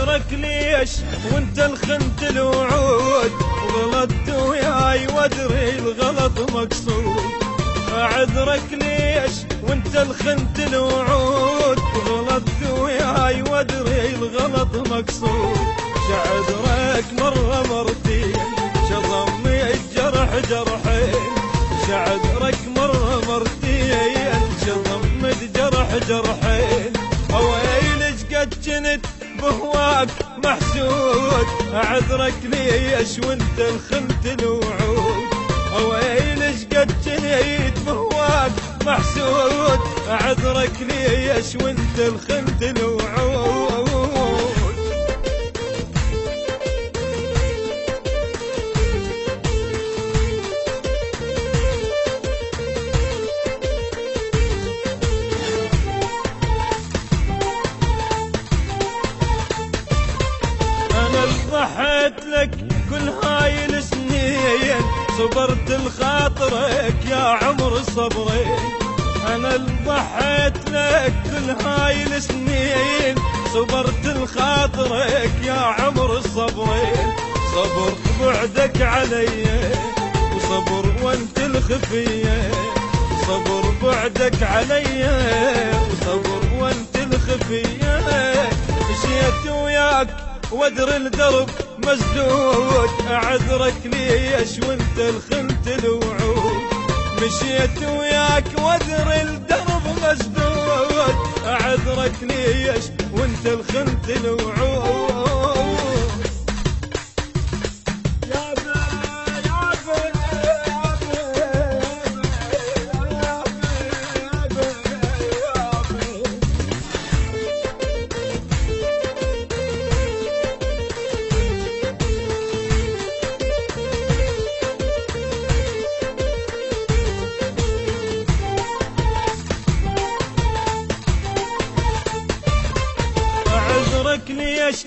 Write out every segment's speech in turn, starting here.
اعذرك ليش وانت الخنت الوعود، غلطت وياي وادري الغلط مقصود. اعذرك ليش وانت الخنت الوعود، غلطت وياي وادري الغلط مقصود. شعذرك مرة مرتين شضمي الجرح جرحين، شعذرك مرة مرتين شضمت جرح جرحين. اويلش قد جنت بهواك محسود، اعذرك ليش وانت الخنت الوعود. اويلش قد جنيت بهواك محسود، اعذرك ليش وانت الخنت الوعود. ضحيت لك كل هاي السنين، صبرت لخاطرك يا عمر صبرين. انا اللي ضحيت لك كل هاي السنين، صبرت لخاطرك يا عمر صبرين. صبر بعدك علي وصبر وانت الخفيه، صبر بعدك علي وصبر وانت الخفيه. مشيت وياك وادري الدرب مسدود، اعذرك ليش وانت الخنت الوعود. مشيت وياك وادري الدرب مسدود، اعذرك ليش وانت الخنت الوعود.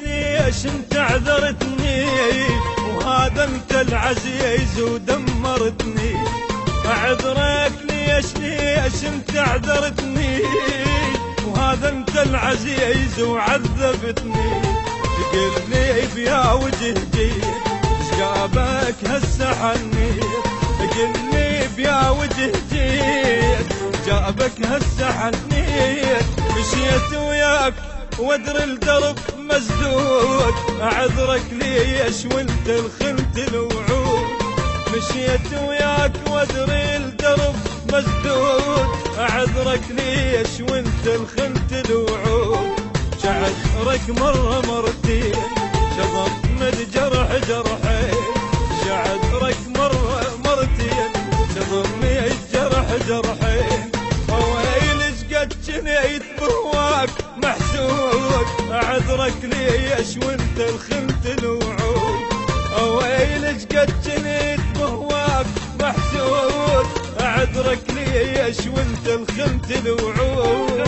ليش انت عذرتني وهذا انت العزيز ودمرتني. اعذرك ليش انت عذرتني وهذا انت العزيز وعذبتني. تقول لي بيا وجه جيت جابك هسه حنيت، تقول لي بيا وجه جيت جابك هسه حنيت. مشيت وياك وادري الدرب مسدود، اعذرك ليش وانت الخنت الوعود. مشيت وياك وادري الدرب مسدود، اعذرك ليش وانت الخنت الوعود. شعذرك مرة مرتين شضمت جرح جرحين، شعذرك مرة مرتين شضمت جرح جرحين. اويلش قد جنيت بهواك محسود، اعذرك ليش وانت الخنت الوعود. اويلش قد جنيت بهواك محسود، اعذرك ليش وانت الخنت الوعود.